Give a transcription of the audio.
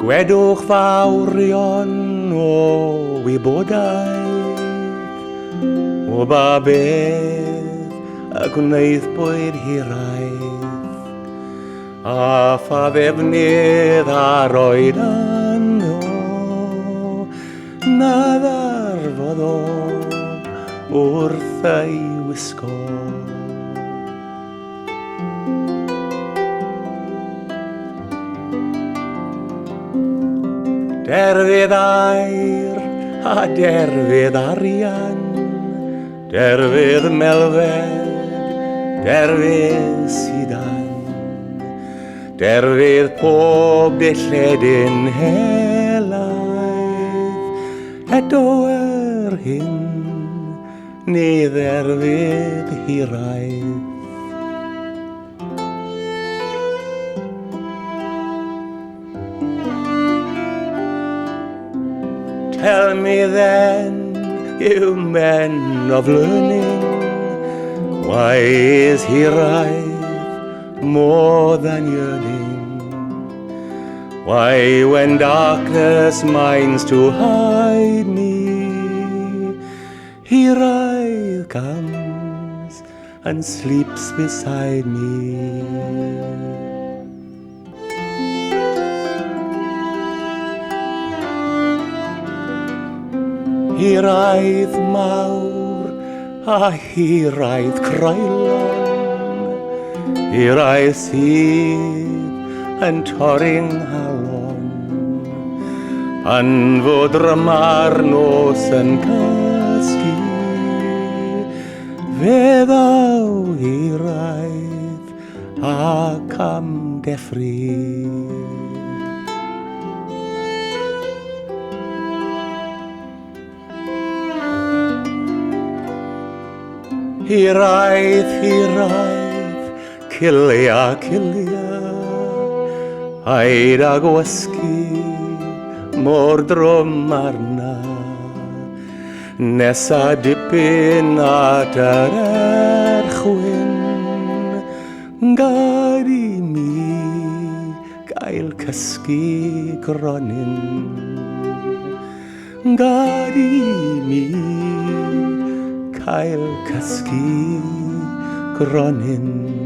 Gwedwch fawrion o wybodaeth, o ba beth a gwneud bwyd hiraeth, a pha ddefnydd ar oedan o, na ddarfod o wrth ei wisgo. Derfydd air a derfydd arian, derfydd melfed, derfydd sidan, derfydd pob dilledyn helaeth, eto hyn, ni dderfydd hiraeth. Tell me then, you men of learning, why is hiraeth more than yearning? Why, when darkness minds to hide me, hiraeth comes and sleeps beside me. Hiraeth mawr a hiraeth croelon, hiraeth sydd yn torri'n halon, pan fod ryma'r nos yn cysgu, fe ddaw hiraeth ac am deffri. Hiraeth, hiraeth, cilia, cilia, haid a gwysgu mor drwm arna, nesa dipyn at yr erchwyn, gad i mi gael cysgu gronyn, gad i mi cael cysgu gronyn.